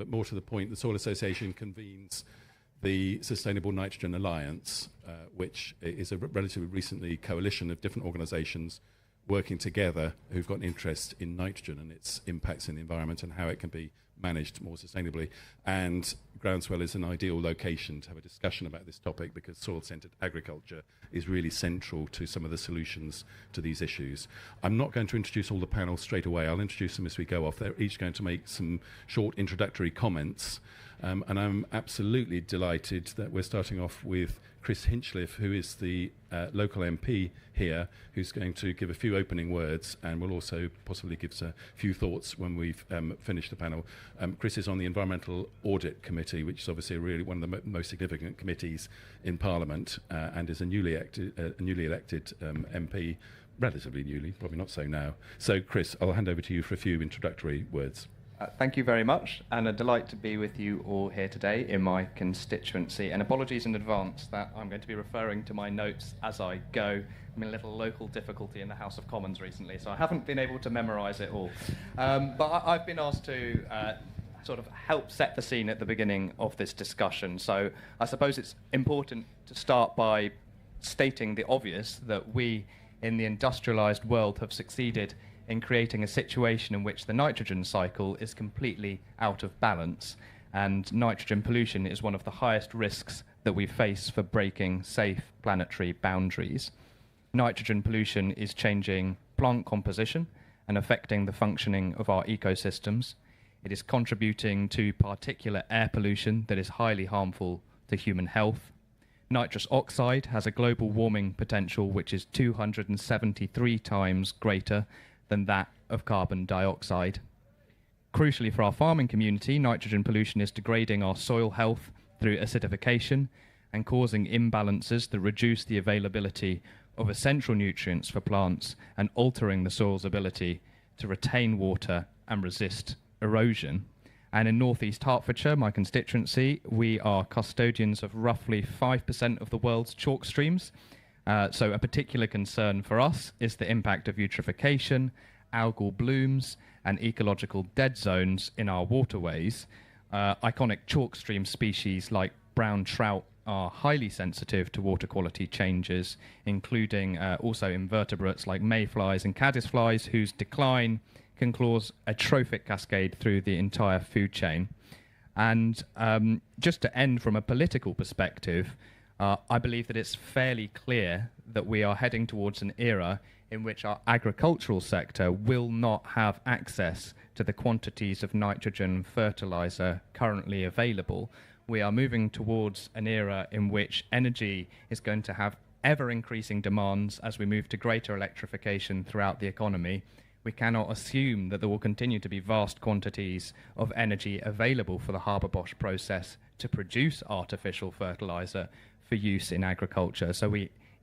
but more to the point, the Soil Association convenes the Sustainable Nitrogen Alliance, which is a relatively recently coalition of different organisations working together who've got an interest in nitrogen and its impacts in the environment and how it can be managed more sustainably. And Groundswell is an ideal location to have a discussion about this topic because soil-centred agriculture is really central to some of the solutions to these issues. I'm not going to introduce all the panel straight away. I'll introduce them as we go off. They're each going to make some short introductory comments. And I'm absolutely delighted that we're starting off with Chris Hinchliffe, who is the local MP here, who's going to give a few opening words and will also possibly give us a few thoughts when we've finished the panel. Chris is on the Environmental Audit Committee, which is obviously really one of the most significant committees in Parliament, and is a newly elected MP, relatively newly, probably not so now. So, Chris, I'll hand over to you for a few introductory words. Thank you very much, and a delight to be with you all here today in my constituency. And apologies in advance that I'm going to be referring to my notes as I go. I'm in a little local difficulty in the House of Commons recently, so I haven't been able to memorise it all. But I've been asked to sort of help set the scene at the beginning of this discussion. So I suppose it's important to start by stating the obvious, that we in the industrialised world have succeeded in creating a situation in which the nitrogen cycle is completely out of balance, and nitrogen pollution is one of the highest risks that we face for breaking safe planetary boundaries. Nitrogen pollution is changing plant composition and affecting the functioning of our ecosystems. It is contributing to particulate air pollution that is highly harmful to human health. Nitrous oxide has a global warming potential which is 273 times greater than that of carbon dioxide. Crucially for our farming community, nitrogen pollution is degrading our soil health through acidification and causing imbalances that reduce the availability of essential nutrients for plants and altering the soil's ability to retain water and resist erosion. And in northeast Hertfordshire, my constituency, we are custodians of roughly 5% of the world's chalk streams. So a particular concern for us is the impact of eutrophication, algal blooms, and ecological dead zones in our waterways. Iconic chalk stream species like brown trout are highly sensitive to water quality changes, including also invertebrates like mayflies and caddisflies, whose decline can cause a trophic cascade through the entire food chain. And just to end from a political perspective, I believe that it's fairly clear that we are heading towards an era in which our agricultural sector will not have access to the quantities of nitrogen fertilizer currently available. We are moving towards an era in which energy is going to have ever-increasing demands as we move to greater electrification throughout the economy. We cannot assume that there will continue to be vast quantities of energy available for the Haber-Bosch process to produce artificial fertilizer for use in agriculture. So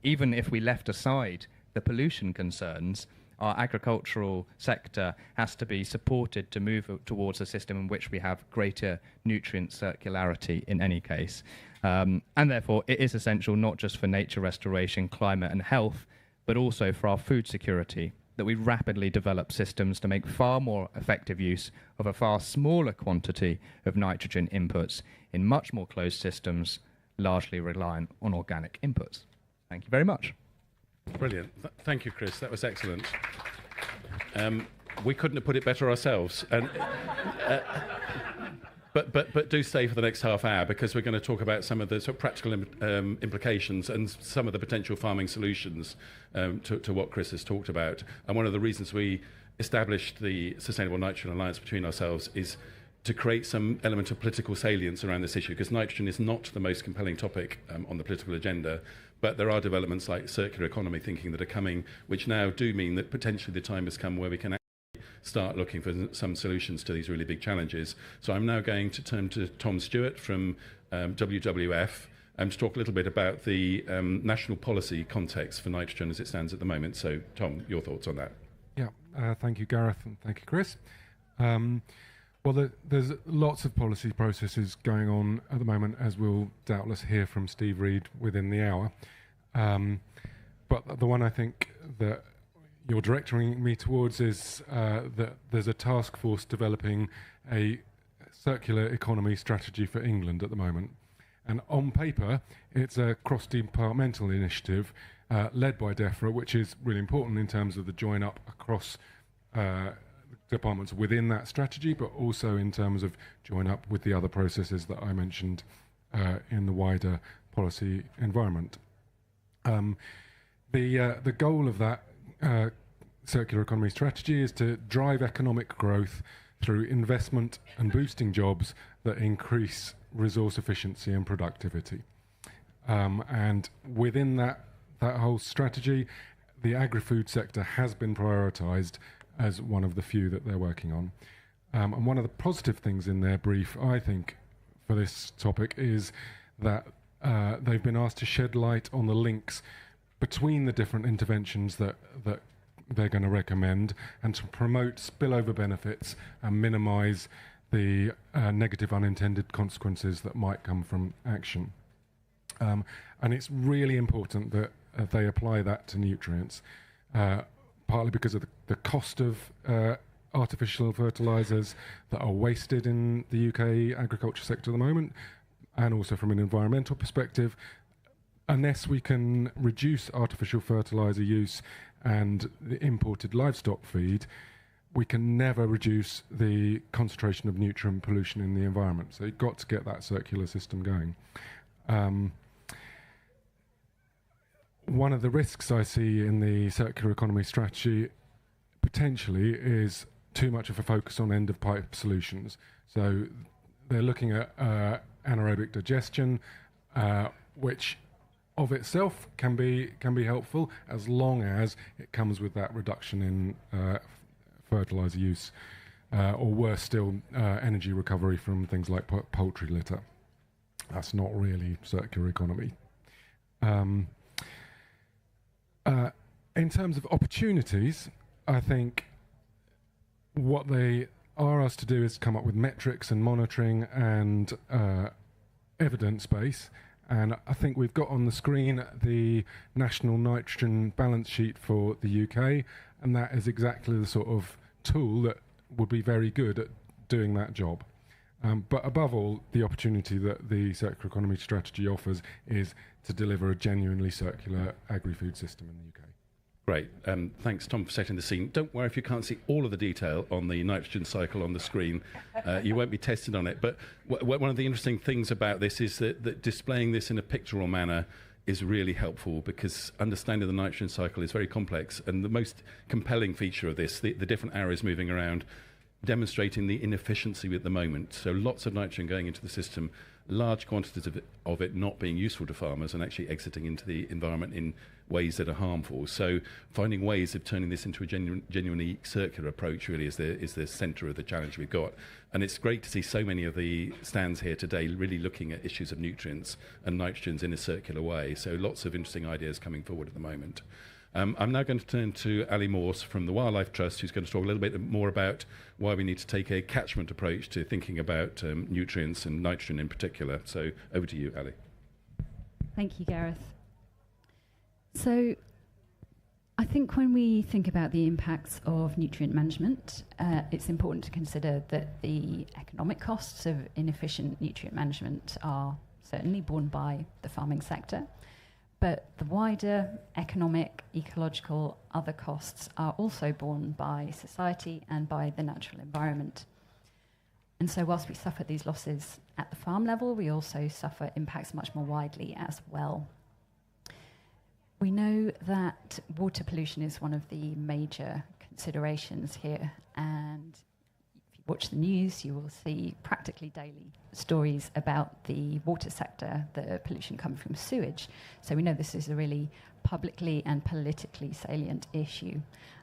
even if we left aside the pollution concerns, our agricultural sector has to be supported to move towards a system in which we have greater nutrient circularity in any case. And therefore, it is essential not just for nature restoration, climate and health, but also for our food security, that we rapidly develop systems to make far more effective use of a far smaller quantity of nitrogen inputs in much more closed systems, largely reliant on organic inputs. Thank you very much. Brilliant. Thank you, Chris. That was excellent. We couldn't have put it better ourselves. And, but do stay for the next half hour, because we're going to talk about some of the sort of practical implications and some of the potential farming solutions to what Chris has talked about. And one of the reasons we established the Sustainable Nitrogen Alliance between ourselves is to create some element of political salience around this issue, because nitrogen is not the most compelling topic on the political agenda, but there are developments like circular economy thinking that are coming, which now do mean that potentially the time has come where we can actually start looking for some solutions to these really big challenges. So I'm now going to turn to Tom Stuart from WWF to talk a little bit about the national policy context for nitrogen as it stands at the moment. So Tom, your thoughts on that? Yeah, thank you, Gareth, and thank you, Chris. Well, there's lots of policy processes going on at the moment, as we'll doubtless hear from Steve Reed within the hour. But the one I think that you're directing me towards is that there's a task force developing circular economy strategy for England at the moment. And on paper, it's a cross-departmental initiative led by DEFRA, which is really important in terms of the join up across departments within that strategy, but also in terms of join up with the other processes that I mentioned in the wider policy environment. The goal of that circular economy strategy is to drive economic growth through investment and boosting jobs that increase resource efficiency and productivity. And within that whole strategy, the agri-food sector has been prioritised as one of the few that they're working on. And one of the positive things in their brief, I think, for this topic is that they've been asked to shed light on the links between the different interventions that they're going to recommend, and to promote spillover benefits and minimise the negative unintended consequences that might come from action. And it's really important that they apply that to nutrients, partly because of the cost of artificial fertilisers that are wasted in the UK agriculture sector at the moment, and also from an environmental perspective. Unless we can reduce artificial fertiliser use and the imported livestock feed, we can never reduce the concentration of nutrient pollution in the environment. So you've got to get that circular system going. One of the risks I see in the circular economy strategy potentially is too much of a focus on end-of-pipe solutions. So they're looking at anaerobic digestion, which of itself can be helpful as long as it comes with that reduction in fertiliser use, or worse still, energy recovery from things like poultry litter. That's not really circular economy. In terms of opportunities, I think what they are asked to do is come up with metrics and monitoring and evidence base. And I think we've got on the screen the national nitrogen balance sheet for the UK, and that is exactly the sort of tool that would be very good at doing that job. But above all, the opportunity that the circular economy strategy offers is to deliver a genuinely circular agri-food system in the UK. Great. Thanks, Tom, for setting the scene. Don't worry if you can't see all of the detail on the nitrogen cycle on the screen. You won't be tested on it. But one of the interesting things about this is that displaying this in a pictorial manner is really helpful, because understanding the nitrogen cycle is very complex. And the most compelling feature of this, the different arrows moving around, demonstrating the inefficiency at the moment. So lots of nitrogen going into the system, large quantities of it not being useful to farmers and actually exiting into the environment in ways that are harmful. So finding ways of turning this into a genuinely circular approach really is the centre of the challenge we've got. And it's great to see so many of the stands here today really looking at issues of nutrients and nitrogens in a circular way. So lots of interesting ideas coming forward at the moment. I'm now going to turn to Ali Morse from the Wildlife Trust, who's going to talk a little bit more about why we need to take a catchment approach to thinking about nutrients and nitrogen in particular. So over to you, Ali. Thank you, Gareth. So I think when we think about the impacts of nutrient management, it's important to consider that the economic costs of inefficient nutrient management are certainly borne by the farming sector. But the wider economic, ecological, other costs are also borne by society and by the natural environment. And so whilst we suffer these losses at the farm level, we also suffer impacts much more widely as well. We know that water pollution is one of the major considerations here, and if you watch the news, you will see practically daily stories about the water sector, the pollution coming from sewage. So we know this is a really publicly and politically salient issue.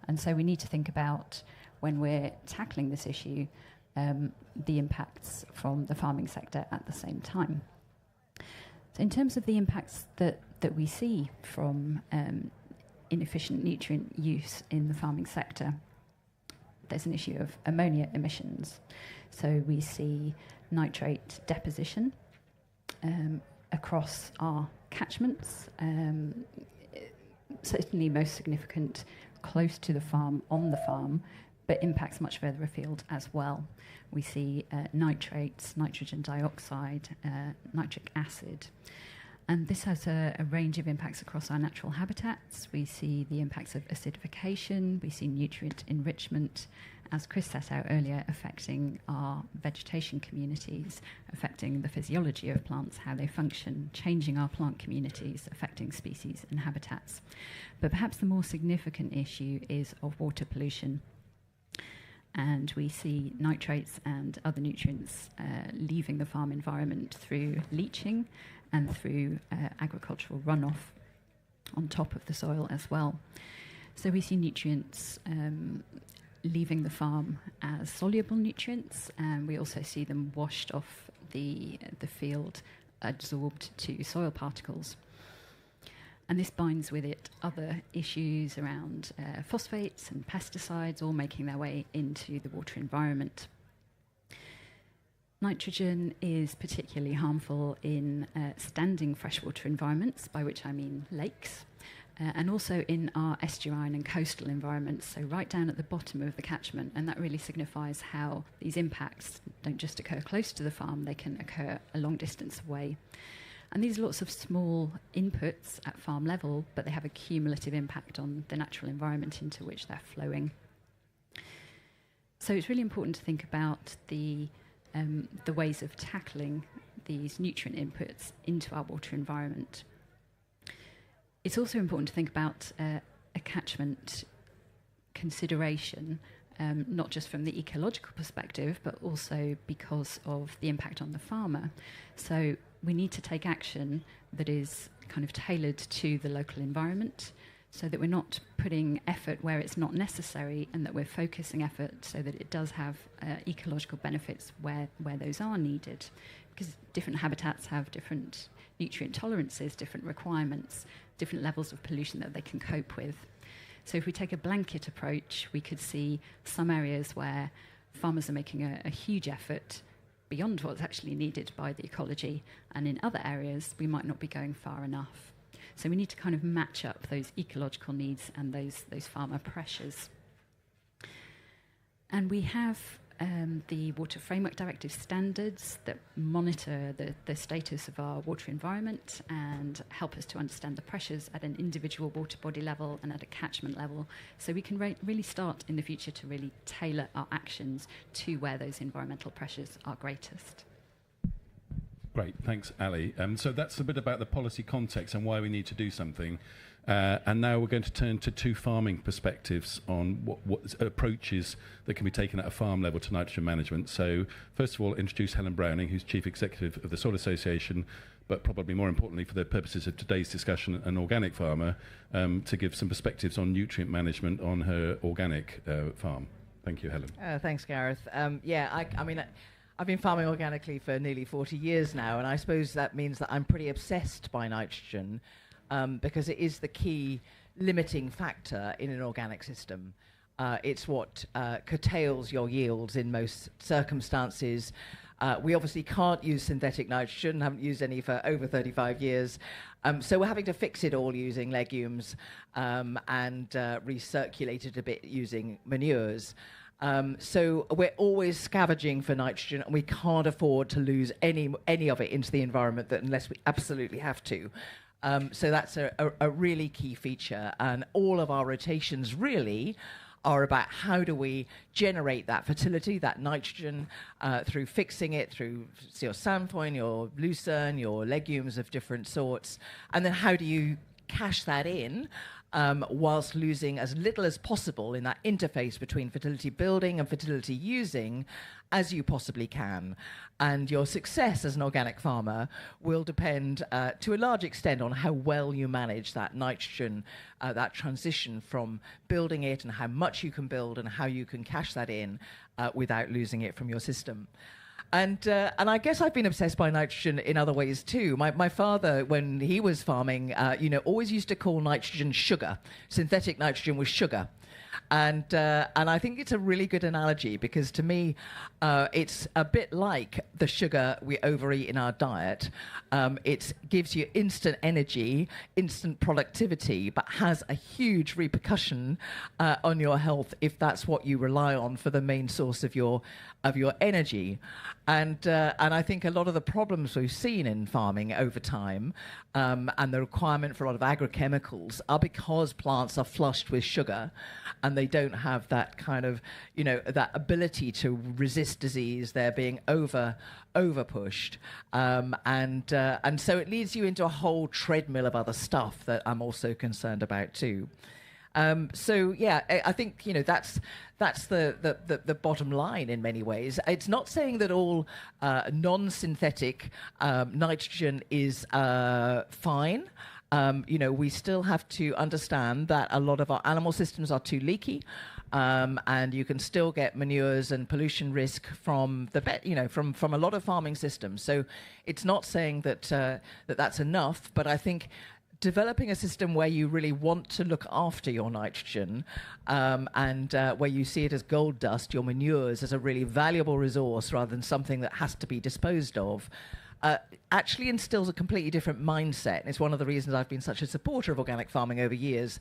And so we need to think about, when we're tackling this issue, the impacts from the farming sector at the same time. So in terms of the impacts that we see from inefficient nutrient use in the farming sector, there's an issue of ammonia emissions. So we see nitrate deposition across our catchments, certainly most significant close to the farm, on the farm, but impacts much further afield as well. We see nitrates, nitrogen dioxide, nitric acid. And this has a range of impacts across our natural habitats. We see the impacts of acidification, we see nutrient enrichment, as Chris set out earlier, affecting our vegetation communities, affecting the physiology of plants, how they function, changing our plant communities, affecting species and habitats. But perhaps the more significant issue is of water pollution. And we see nitrates and other nutrients leaving the farm environment through leaching and through agricultural runoff on top of the soil as well. So we see nutrients leaving the farm as soluble nutrients, and we also see them washed off the field, absorbed to soil particles. And this binds with it other issues around phosphates and pesticides, all making their way into the water environment. Nitrogen is particularly harmful in standing freshwater environments, by which I mean lakes, and also in our estuarine and coastal environments, so right down at the bottom of the catchment. And that really signifies how these impacts don't just occur close to the farm, they can occur a long distance away. And these are lots of small inputs at farm level, but they have a cumulative impact on the natural environment into which they're flowing. So it's really important to think about the ways of tackling these nutrient inputs into our water environment. It's also important to think about a catchment consideration, not just from the ecological perspective, but also because of the impact on the farmer. So we need to take action that is kind of tailored to the local environment, so that we're not putting effort where it's not necessary, and that we're focusing effort so that it does have ecological benefits where those are needed. Because different habitats have different nutrient tolerances, different requirements, different levels of pollution that they can cope with. So if we take a blanket approach, we could see some areas where farmers are making a huge effort beyond what's actually needed by the ecology, and in other areas we might not be going far enough. So we need to kind of match up those ecological needs and those farmer pressures. And we have the Water Framework Directive standards that monitor the status of our water environment and help us to understand the pressures at an individual water body level and at a catchment level. So we can really start in the future to really tailor our actions to where those environmental pressures are greatest. Great, thanks, Ali. So that's a bit about the policy context and why we need to do something. And now we're going to turn to two farming perspectives on what approaches that can be taken at a farm level to nitrogen management. So first of all, introduce Helen Browning, who's Chief Executive of the Soil Association, but probably more importantly for the purposes of today's discussion, an organic farmer, to give some perspectives on nutrient management on her organic farm. Thank you, Helen. Thanks, Gareth. I've been farming organically for nearly 40 years now, and I suppose that means that I'm pretty obsessed by nitrogen, because it is the key limiting factor in an organic system. It's what curtails your yields in most circumstances. We obviously can't use synthetic nitrogen, haven't used any for over 35 years. So we're having to fix it all using legumes and recirculate it a bit using manures. So we're always scavenging for nitrogen, and we can't afford to lose any of it into the environment unless we absolutely have to. So that's a really key feature, and all of our rotations really are about how do we generate that fertility, that nitrogen, through fixing it, through your sainfoin, your lucerne, your legumes of different sorts, and then how do you cash that in whilst losing as little as possible in that interface between fertility building and fertility using as you possibly can. And your success as an organic farmer will depend to a large extent on how well you manage that nitrogen, that transition from building it, and how much you can build and how you can cash that in without losing it from your system. And I guess I've been obsessed by nitrogen in other ways too. My father, when he was farming, always used to call nitrogen sugar. Synthetic nitrogen was sugar. And I think it's a really good analogy, because to me, it's a bit like the sugar we overeat in our diet. It gives you instant energy, instant productivity, but has a huge repercussion on your health if that's what you rely on for the main source of your energy. And I think a lot of the problems we've seen in farming over time, and the requirement for a lot of agrochemicals, are because plants are flushed with sugar, and they don't have that kind of, that ability to resist disease. They're being over pushed, and so it leads you into a whole treadmill of other stuff that I'm also concerned about too. So yeah, I think that's the bottom line in many ways. It's not saying that all non-synthetic nitrogen is fine. We still have to understand that a lot of our animal systems are too leaky, and you can still get manures and pollution risk from from a lot of farming systems. So it's not saying that that's enough, but I think developing a system where you really want to look after your nitrogen, and where you see it as gold dust, your manures, as a really valuable resource rather than something that has to be disposed of, actually instills a completely different mindset. And it's one of the reasons I've been such a supporter of organic farming over years,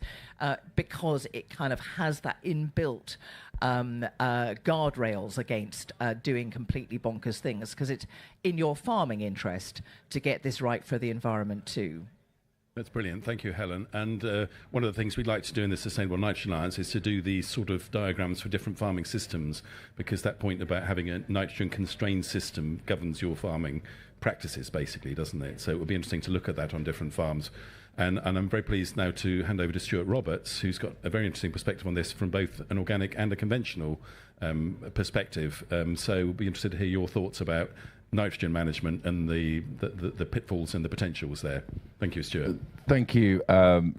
because it kind of has that inbuilt guardrails against doing completely bonkers things, because it's in your farming interest to get this right for the environment too. That's brilliant. Thank you, Helen. And one of the things we'd like to do in the Sustainable Nitrogen Alliance is to do these sort of diagrams for different farming systems, because that point about having a nitrogen-constrained system governs your farming practices, basically, doesn't it? So it would be interesting to look at that on different farms. And I'm very pleased now to hand over to Stuart Roberts, who's got a very interesting perspective on this from both an organic and a conventional perspective. So we'll be interested to hear your thoughts about nitrogen management and the pitfalls and the potentials there. Thank you, Stuart. Thank you,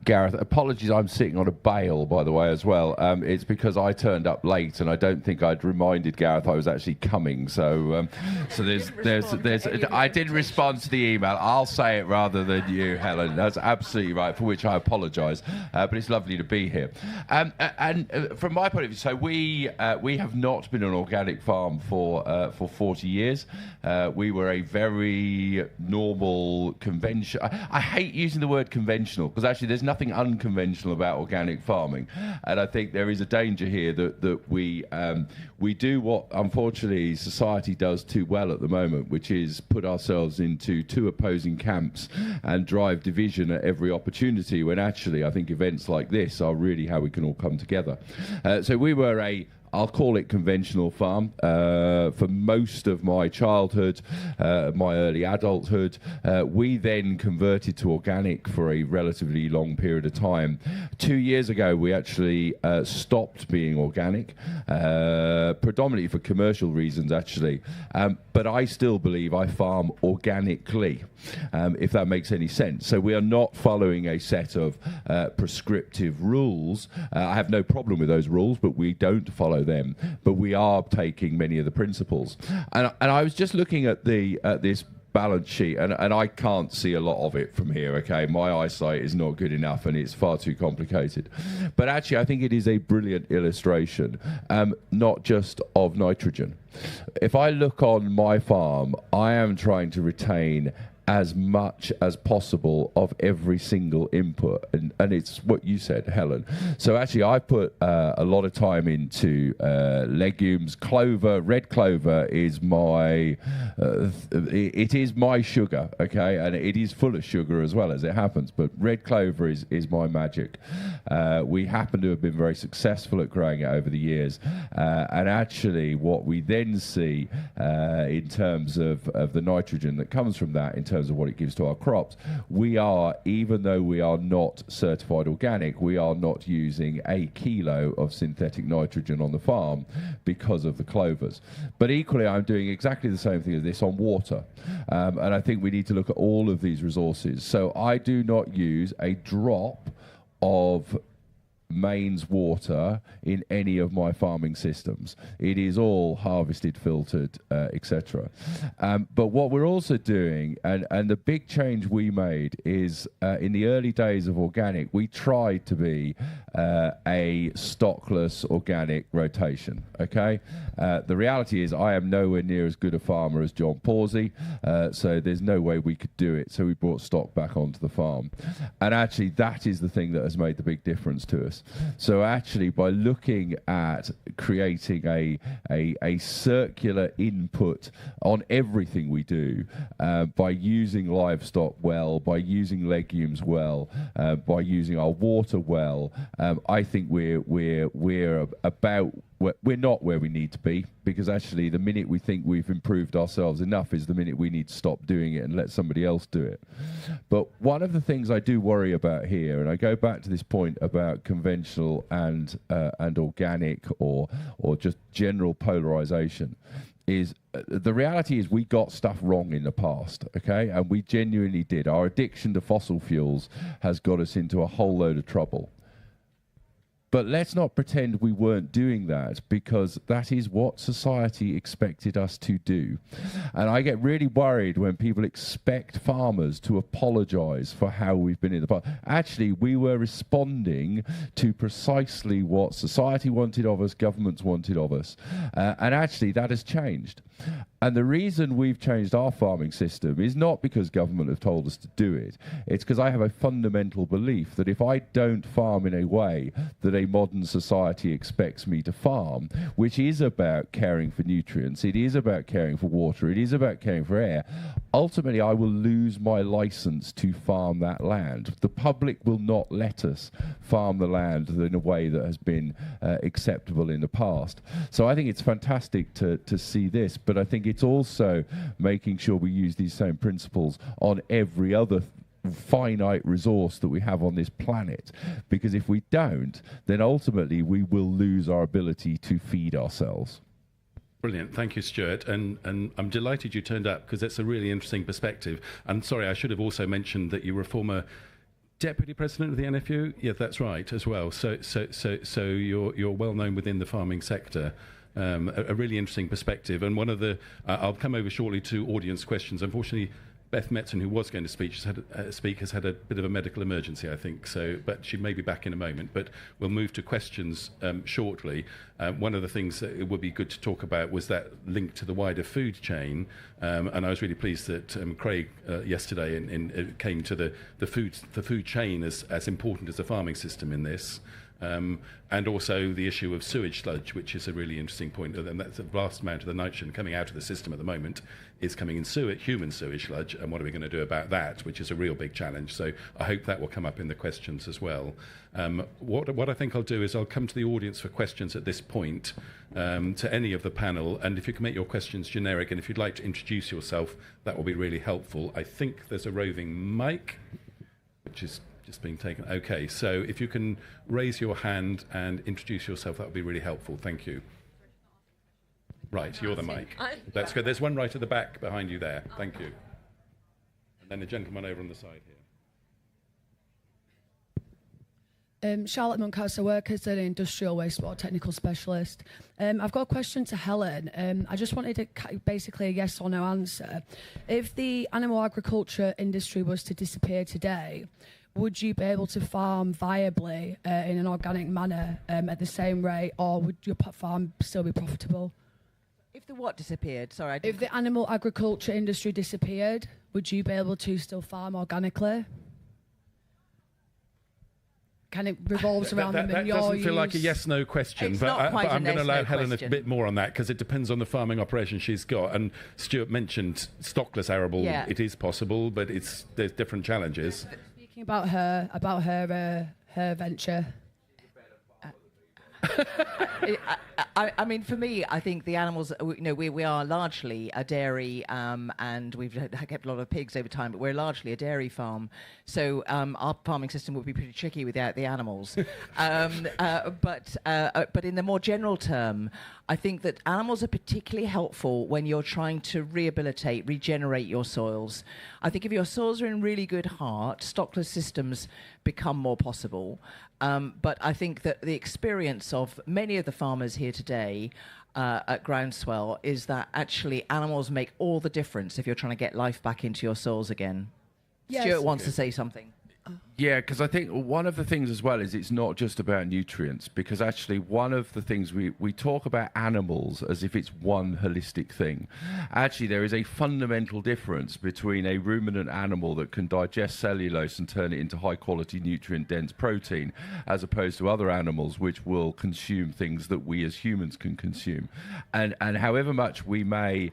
Gareth. Apologies, I'm sitting on a bale, by the way, as well. It's because I turned up late, and I don't think I'd reminded Gareth I was actually coming. So there's. I did respond to the email. I'll say it rather than you, Helen. That's absolutely right, for which I apologise. But it's lovely to be here. And from my point of view, so we have not been an organic farm for 40 years. We were a very normal convention. I hate using the word conventional, because actually there's nothing unconventional about organic farming, and I think there is a danger here that we do what unfortunately society does too well at the moment, which is put ourselves into two opposing camps and drive division at every opportunity, when actually I think events like this are really how we can all come together. So we were I'll call it conventional farm for most of my childhood, my early adulthood. We then converted to organic for a relatively long period of time. 2 years ago, we actually stopped being organic, predominantly for commercial reasons, actually. But I still believe I farm organically, if that makes any sense. So we are not following a set of prescriptive rules. I have no problem with those rules, but we don't follow them, but we are taking many of the principles. And I was just looking at this balance sheet, and I can't see a lot of it from here, okay? My eyesight is not good enough, and it's far too complicated. But actually, I think it is a brilliant illustration, not just of nitrogen. If I look on my farm, I am trying to retain as much as possible of every single input, and it's what you said, Helen. So actually I put a lot of time into legumes. Clover, red clover is my it is my sugar, okay, and it is full of sugar as well, as it happens, but red clover is my magic. We happen to have been very successful at growing it over the years, and actually what we then see in terms of the nitrogen that comes from that, in terms of what it gives to our crops, we are, even though we are not certified organic, we are not using a kilo of synthetic nitrogen on the farm because of the clovers. But equally, I'm doing exactly the same thing as this on water, and I think we need to look at all of these resources. So I do not use a drop of mains water in any of my farming systems. It is all harvested, filtered, etc. But what we're also doing, and the big change we made is in the early days of organic, we tried to be a stockless organic rotation. Okay, the reality is I am nowhere near as good a farmer as John Pawsey, so there's no way we could do it. So we brought stock back onto the farm, and actually that is the thing that has made the big difference to us. So actually, by looking at creating a circular input on everything we do, by using livestock well, by using legumes well, by using our water well, I think we're not where we need to be, because actually the minute we think we've improved ourselves enough is the minute we need to stop doing it and let somebody else do it. But one of the things I do worry about here, and I go back to this point about conventional and organic or just general polarization, is the reality is we got stuff wrong in the past, okay? And we genuinely did. Our addiction to fossil fuels has got us into a whole load of trouble. But let's not pretend we weren't doing that, because that is what society expected us to do. And I get really worried when people expect farmers to apologize for how we've been in the past. Actually, we were responding to precisely what society wanted of us, governments wanted of us. And actually, that has changed. And the reason we've changed our farming system is not because government have told us to do it. It's because I have a fundamental belief that if I don't farm in a way that a modern society expects me to farm, which is about caring for nutrients, it is about caring for water, it is about caring for air, ultimately I will lose my license to farm that land. The public will not let us farm the land in a way that has been acceptable in the past. So I think it's fantastic to see this, but I think it's also making sure we use these same principles on every other finite resource that we have on this planet, because if we don't, then ultimately we will lose our ability to feed ourselves. Brilliant. Thank you, Stuart. And I'm delighted you turned up, because that's a really interesting perspective. And sorry, I should have also mentioned that you were a former Deputy President of the NFU. Yeah, that's right, as well. So you're well known within the farming sector. A really interesting perspective. And one of the, I'll come over shortly to audience questions. Unfortunately, Beth Metson, who was going to speak, has had a bit of a medical emergency, I think. So, but she may be back in a moment. But we'll move to questions shortly. One of the things that it would be good to talk about was that link to the wider food chain. And I was really pleased that Craig yesterday came to the food chain as important as the farming system in this. And also the issue of sewage sludge, which is a really interesting point. And that's a vast amount of the nitrogen coming out of the system at the moment is coming in human sewage sludge. And what are we going to do about that, which is a real big challenge. So I hope that will come up in the questions as well. What I think I'll do is I'll come to the audience for questions at this point, to any of the panel. And if you can make your questions generic, and if you'd like to introduce yourself, that will be really helpful. I think there's a roving mic, which is just being taken. Okay, so if you can raise your hand and introduce yourself, that would be really helpful. Thank you. Right, you're the mic. That's good. There's one right at the back behind you there. Thank you. And then the gentleman over on the side here. Charlotte Moncasa, I work as an industrial wastewater technical specialist. I've got a question to Helen. I just wanted basically a yes or no answer. If the animal agriculture industry was to disappear today, would you be able to farm viably in an organic manner at the same rate, or would your farm still be profitable? If the what disappeared? Sorry. If the animal agriculture industry disappeared, would you be able to still farm organically? Kind of revolves around them. That doesn't feel like a yes/no question, but I'm going to allow Helen a bit more on that, because it depends on the farming operation she's got. And Stuart mentioned stockless arable. Yeah. It is possible, but there's different challenges. Speaking about her venture. I mean, for me, I think the animals, we are largely a dairy, and we've kept a lot of pigs over time, but we're largely a dairy farm. So our farming system would be pretty tricky without the animals. But in the more general term, I think that animals are particularly helpful when you're trying to rehabilitate, regenerate your soils. I think if your soils are in really good heart, stockless systems become more possible. But I think that the experience of many of the farmers here today at Groundswell is that actually animals make all the difference if you're trying to get life back into your soils again. Yes. Stuart wants to say something. Yeah, because I think one of the things as well is it's not just about nutrients, because actually one of the things we talk about animals as if it's one holistic thing. Actually, there is a fundamental difference between a ruminant animal that can digest cellulose and turn it into high-quality nutrient-dense protein, as opposed to other animals which will consume things that we as humans can consume. And however much we may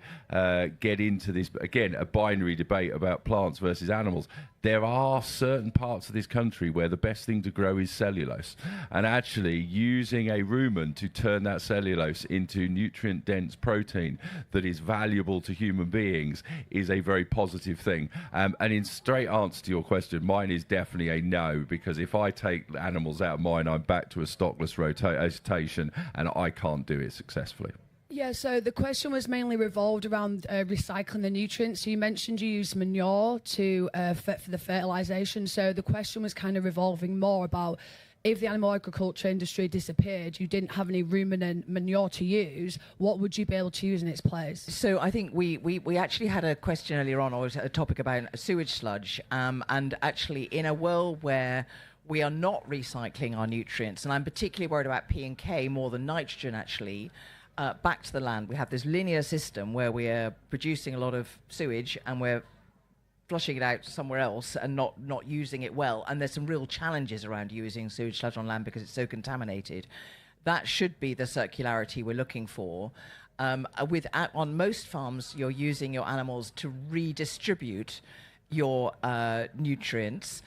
get into this, again, a binary debate about plants versus animals, there are certain parts of this country where the best thing to grow is cellulose. And actually using a rumen to turn that cellulose into nutrient-dense protein that is valuable to human beings is a very positive thing. And in straight answer to your question, mine is definitely a no, because if I take animals out of mine, I'm back to a stockless rotation, and I can't do it successfully. Yeah, so the question was mainly revolved around recycling the nutrients. So you mentioned you use manure for the fertilisation. So the question was kind of revolving more about if the animal agriculture industry disappeared, you didn't have any ruminant manure to use, what would you be able to use in its place? So I think we actually had a question earlier on, or a topic about sewage sludge, and actually in a world where we are not recycling our nutrients, and I'm particularly worried about P and K more than nitrogen actually, back to the land. We have this linear system where we are producing a lot of sewage and we're flushing it out somewhere else and not using it well. And there's some real challenges around using sewage sludge on land because it's so contaminated. That should be the circularity we're looking for. On most farms, you're using your animals to redistribute your nutrients.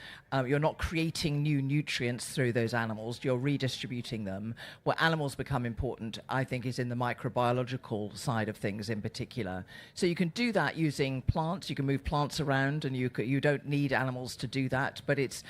You're not creating new nutrients through those animals, you're redistributing them. Where animals become important, I think, is in the microbiological side of things in particular. So you can do that using plants, you can move plants around, and you don't need animals to do that, but it's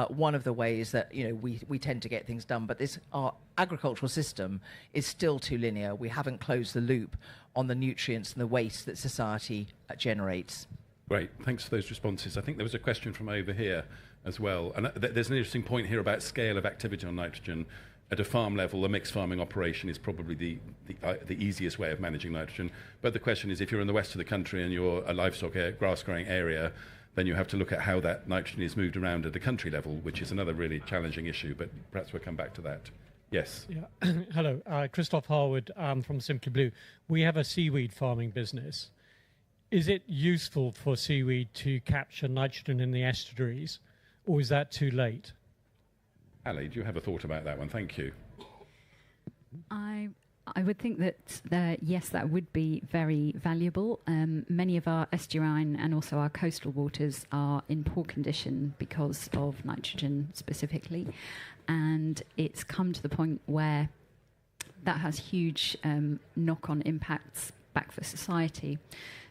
one of the ways that we tend to get things done. But our agricultural system is still too linear. We haven't closed the loop on the nutrients and the waste that society generates. Great, thanks for those responses. I think there was a question from over here as well. And there's an interesting point here about scale of activity on nitrogen. At a farm level, a mixed farming operation is probably the easiest way of managing nitrogen. But the question is, if you're in the west of the country and you're a livestock grass-growing area, then you have to look at how that nitrogen is moved around at a country level, which is another really challenging issue. But perhaps we'll come back to that. Yes. Yeah. Hello, Christoph Harwood from Simply Blue. We have a seaweed farming business. Is it useful for seaweed to capture nitrogen in the estuaries, or is that too late? Ali, do you have a thought about that one? Thank you. I would think that, yes, that would be very valuable. Many of our estuarine and also our coastal waters are in poor condition because of nitrogen specifically, and it's come to the point where that has huge knock-on impacts back for society.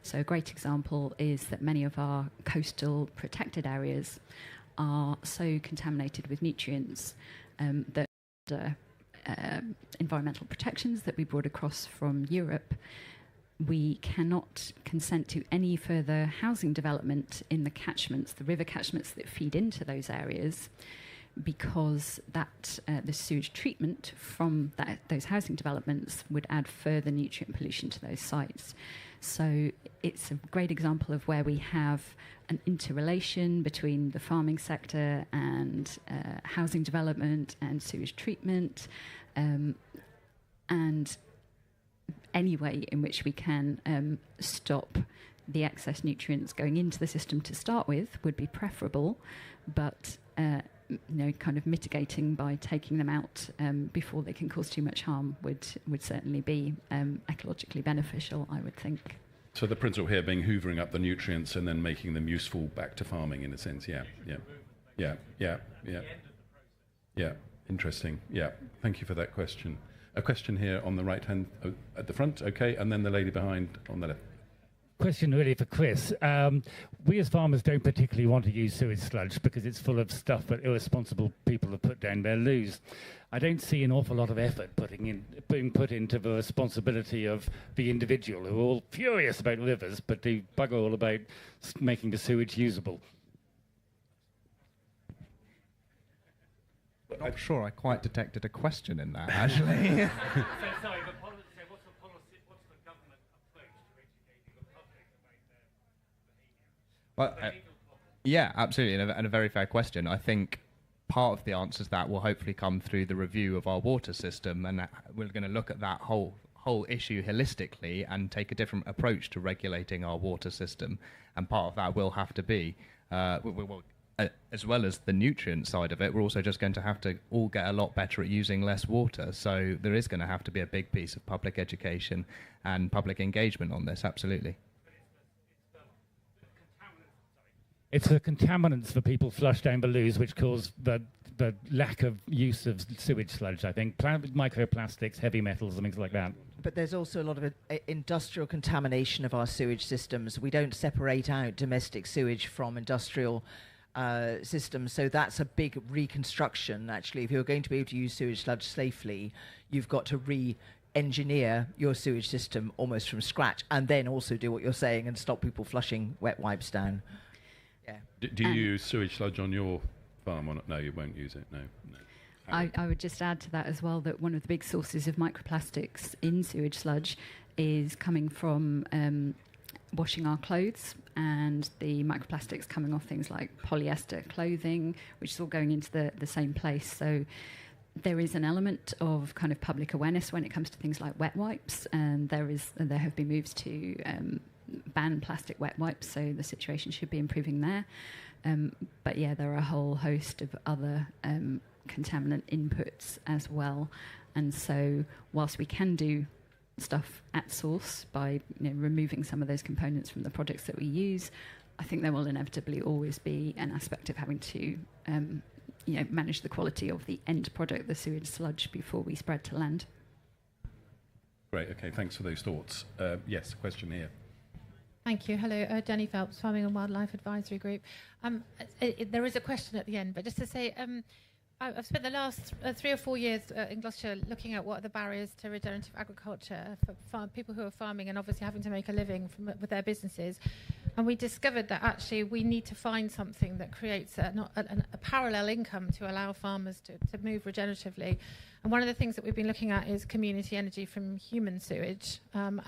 So a great example is that many of our coastal protected areas are so contaminated with nutrients that environmental protections that we brought across from Europe, we cannot consent to any further housing development in the catchments, the river catchments that feed into those areas, because the sewage treatment from those housing developments would add further nutrient pollution to those sites. So it's a great example of where we have an interrelation between the farming sector and housing development and sewage treatment, and any way in which we can stop the excess nutrients going into the system to start with would be preferable, but kind of mitigating by taking them out before they can cause too much harm would certainly be ecologically beneficial, I would think. So the principle here being hoovering up the nutrients and then making them useful back to farming, in a sense. Yeah. Interesting. Yeah, thank you for that question. A question here on the right hand at the front, okay, and then the lady behind on the left. Question really for Chris. We as farmers don't particularly want to use sewage sludge because it's full of stuff that irresponsible people have put down their loos. I don't see an awful lot of effort being put into the responsibility of the individual, who are all furious about rivers, but do bugger all about making the sewage usable. I'm sure I quite detected a question in that, actually. Sorry, but what's the government approach to educating the public about their behaviour? Yeah, absolutely, and a very fair question. I think part of the answers that will hopefully come through the review of our water system, and we're going to look at that whole issue holistically and take a different approach to regulating our water system. And part of that will have to be, as well as the nutrient side of it, we're also just going to have to all get a lot better at using less water. So there is going to have to be a big piece of public education and public engagement on this, absolutely. It's the contaminants that people flush down the loos which cause the lack of use of sewage sludge, I think. Microplastics, heavy metals and things like that. But there's also a lot of industrial contamination of our sewage systems. We don't separate out domestic sewage from industrial systems, so that's a big reconstruction. Actually, if you're going to be able to use sewage sludge safely, you've got to re-engineer your sewage system almost from scratch, and then also do what you're saying and stop people flushing wet wipes down. Yeah. Do you use sewage sludge on your farm or not? No, you won't use it. No. I would just add to that as well that one of the big sources of microplastics in sewage sludge is coming from washing our clothes, and the microplastics coming off things like polyester clothing, which is all going into the same place. So there is an element of kind of public awareness when it comes to things like wet wipes, and there have been moves to ban plastic wet wipes, so the situation should be improving there. But yeah, there are a whole host of other contaminant inputs as well, and so whilst we can do stuff at source by removing some of those components from the products that we use, I think there will inevitably always be an aspect of having to manage the quality of the end product, the sewage sludge, before we spread to land. Great, okay, thanks for those thoughts. Yes, a question here. Thank you. Hello, Jenny Phelps, Farming and Wildlife Advisory Group. There is a question at the end, but just to say, I've spent the last 3 or 4 years in Gloucestershire looking at what are the barriers to regenerative agriculture for people who are farming and obviously having to make a living with their businesses. And we discovered that actually we need to find something that creates a parallel income to allow farmers to move regeneratively. And one of the things that we've been looking at is community energy from human sewage. And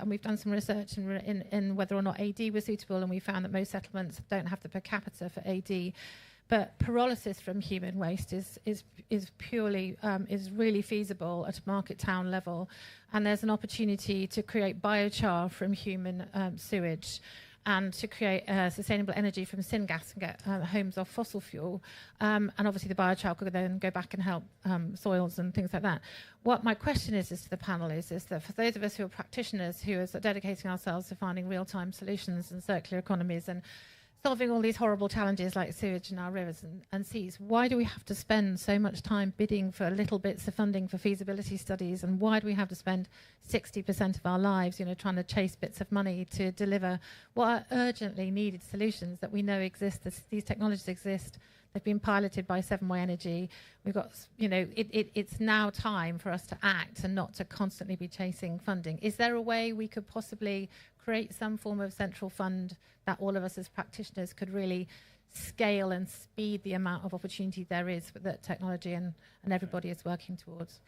we've done some research in whether or not AD was suitable, and we found that most settlements don't have the per capita for AD. But pyrolysis from human waste is purely is really feasible at a market town level, and there's an opportunity to create biochar from human sewage, and to create sustainable energy from syngas and get homes off fossil fuel. And obviously the biochar could then go back and help soils and things like that. What my question is to the panel is that for those of us who are practitioners who are dedicating ourselves to finding real-time solutions and circular economies and solving all these horrible challenges like sewage in our rivers and seas, why do we have to spend so much time bidding for little bits of funding for feasibility studies, and why do we have to spend 60% of our lives trying to chase bits of money to deliver what are urgently needed solutions that we know exist? These technologies exist. They've been piloted by 7Y Energy. We've got, it's now time for us to act and not to constantly be chasing funding. Is there a way we could possibly create some form of central fund that all of us as practitioners could really scale and speed the amount of opportunity there is that technology and everybody is working towards?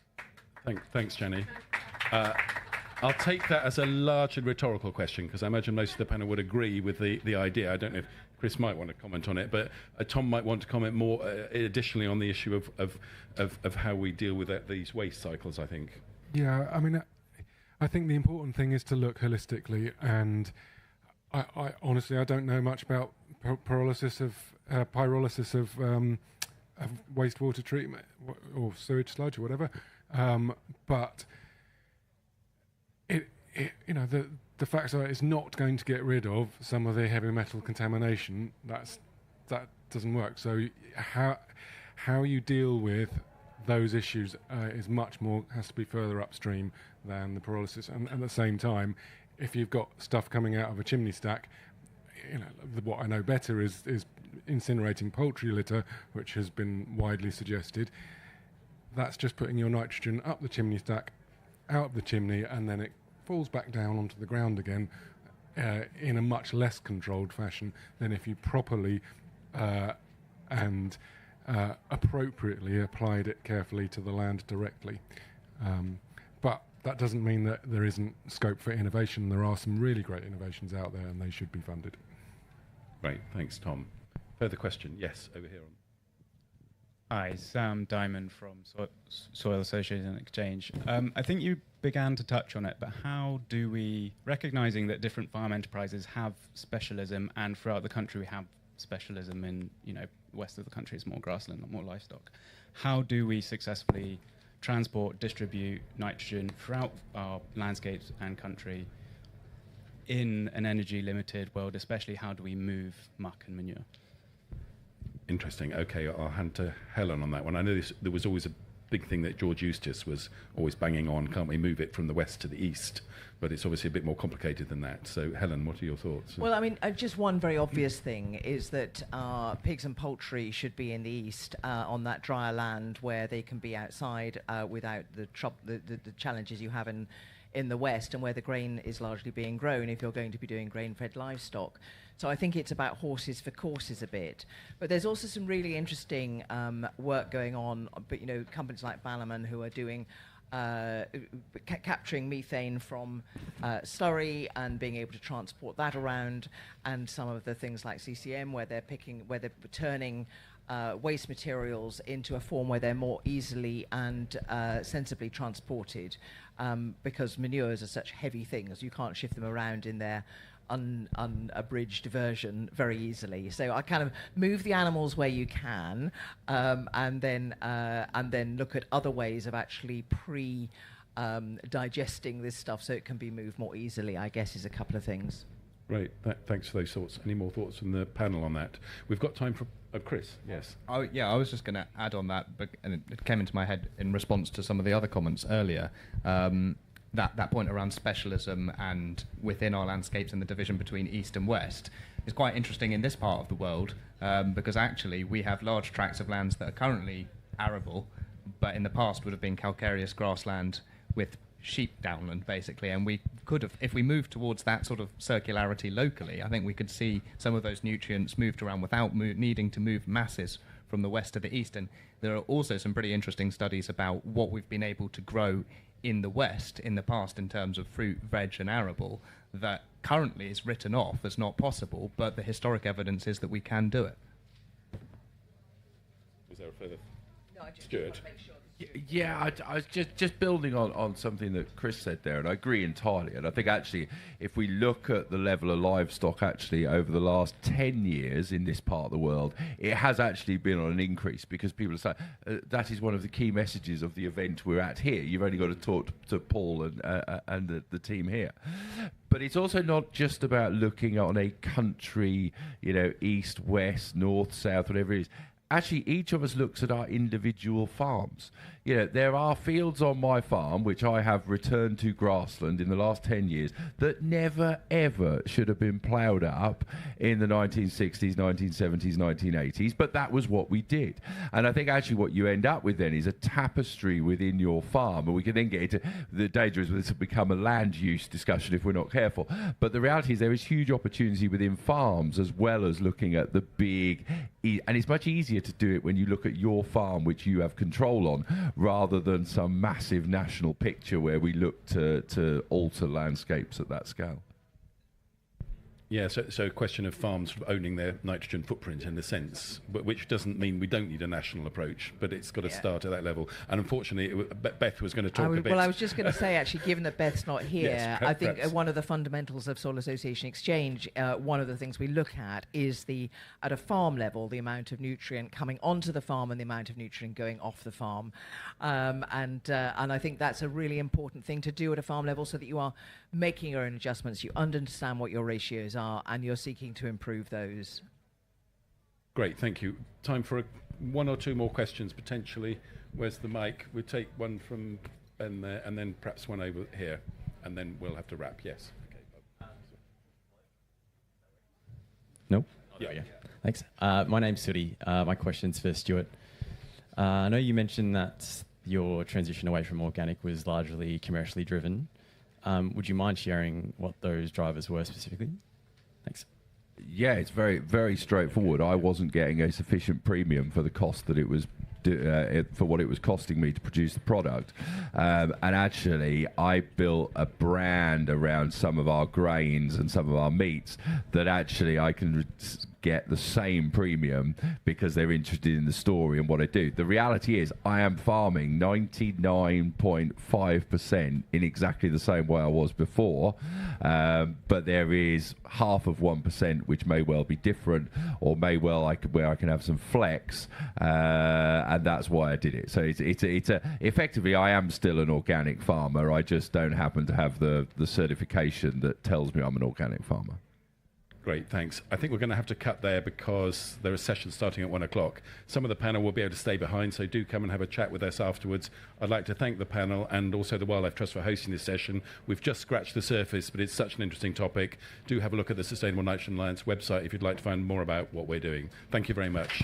Thanks, Jenny. I'll take that as a largely rhetorical question, because I imagine most of the panel would agree with the idea. I don't know if Chris might want to comment on it, but Tom might want to comment more additionally on the issue of how we deal with these waste cycles, I think. Yeah, I mean, I think the important thing is to look holistically, and I honestly, I don't know much about pyrolysis of wastewater treatment or sewage sludge or whatever, but the fact that it's not going to get rid of some of the heavy metal contamination, that doesn't work. So how you deal with those issues is much more, has to be further upstream than the pyrolysis. And at the same time, if you've got stuff coming out of a chimney stack, what I know better is incinerating poultry litter, which has been widely suggested. That's just putting your nitrogen up the chimney stack, out of the chimney, and then it falls back down onto the ground again in a much less controlled fashion than if you properly and appropriately applied it carefully to the land directly. But that doesn't mean that there isn't scope for innovation. There are some really great innovations out there, and they should be funded. Great, thanks, Tom. Further question? Yes, over here. Hi, Sam Diamond from Soil Association and Exchange. I think you began to touch on it, but how do we, recognizing that different farm enterprises have specialism, and throughout the country we have specialism in, west of the country is more grassland, more livestock. How do we successfully transport, distribute nitrogen throughout our landscapes and country in an energy limited world, especially how do we move muck and manure? Interesting. Okay, I'll hand to Helen on that one. I know there was always a big thing that George Eustace was always banging on, can't we move it from the west to the east? But it's obviously a bit more complicated than that. So, Helen, what are your thoughts? Well, I memean, just one very obvious thing is that pigs and poultry should be in the east on that drier land where they can be outside without the challenges you have in the west, and where the grain is largely being grown if you're going to be doing grain-fed livestock. So I think it's about horses for courses a bit. But there's also some really interesting work going on, but companies like Bannerman who are doing capturing methane from slurry and being able to transport that around, and some of the things like CCM where they're turning waste materials into a form where they're more easily and sensibly transported, because manures are such heavy things, you can't shift them around in their unabridged version very easily. So I kind of move the animals where you can, and then look at other ways of actually digesting this stuff so it can be moved more easily, I guess, is a couple of things. Great, thanks for those thoughts. Any more thoughts from the panel on that? We've got time for Chris. Yes. Oh, yeah, I was just going to add on that, and it came into my head in response to some of the other comments earlier. That point around specialism and within our landscapes and the division between east and west is quite interesting in this part of the world, because actually we have large tracts of lands that are currently arable, but in the past would have been calcareous grassland with sheep downland, basically, and we could have, if we moved towards that sort of circularity locally, I think we could see some of those nutrients moved around without needing to move masses from the west to the east. And there are also some pretty interesting studies about what we've been able to grow in the west in the past in terms of fruit, veg and arable that currently is written off as not possible, but the historic evidence is that we can do it. Was there a further? No, I just Stuart. want to make sure. Yeah, I was just building on something that Chris said there, and I agree entirely. And I think actually, if we look at the level of livestock actually over the last 10 years in this part of the world, it has actually been on an increase, because people are saying that is one of the key messages of the event we're at here. You've only got to talk to Paul and the team here. But it's also not just about looking on a country, east, west, north, south, whatever it is. Actually, each of us looks at our individual farms. There are fields on my farm which I have returned to grassland in the last 10 years that never, ever should have been ploughed up in the 1960s, 1970s, 1980s, but that was what we did. And I think actually what you end up with then is a tapestry within your farm, and we can then get into the danger is this will become a land use discussion if we're not careful. But the reality is there is huge opportunity within farms as well as looking at the big, and it's much easier to do it when you look at your farm which you have control on, rather than some massive national picture where we look to alter landscapes at that scale. Yeah, so a question of farms owning their nitrogen footprint in a sense, but which doesn't mean we don't need a national approach, but it's got to start at that level. And unfortunately, Beth was going to talk a bit. Well, I was just going to say, actually, given that Beth's not here, Yes, I think perhaps. one of the fundamentals of Soil Association Exchange, one of the things we look at is at a farm level, the amount of nutrient coming onto the farm and the amount of nutrient going off the farm. And I think that's a really important thing to do at a farm level, so that you are making your own adjustments, you understand what your ratios are, and you're seeking to improve those. Great, thank you. Time for one or two more questions potentially. Where's the mic? We'll take one from Ben there, and then perhaps one over here, and then we'll have to wrap. Yes. Okay. No? Yeah. Thanks. My name's Suri. My question's for Stuart. I know you mentioned that your transition away from organic was largely commercially driven. Would you mind sharing what those drivers were specifically? Thanks. Yeah, it's very, very straightforward. I wasn't getting a sufficient premium for the cost that it was for what it was costing me to produce the product. And actually, I built a brand around some of our grains and some of our meats that actually I can get the same premium because they're interested in the story and what I do. The reality is I am farming 99.5% in exactly the same way I was before, but there is half of 1% which may well be different, or may well where I can have some flex, and that's why I did it. So effectively I am still an organic farmer. I just don't happen to have the certification that tells me I'm an organic farmer. Great, thanks. I think we're going to have to cut there because there are sessions starting at 1 o'clock. Some of the panel will be able to stay behind, so do come and have a chat with us afterwards. I'd like to thank the panel and also the Wildlife Trust for hosting this session. We've just scratched the surface, but it's such an interesting topic. Do have a look at the Sustainable Nitrogen Alliance website if you'd like to find more about what we're doing. Thank you very much.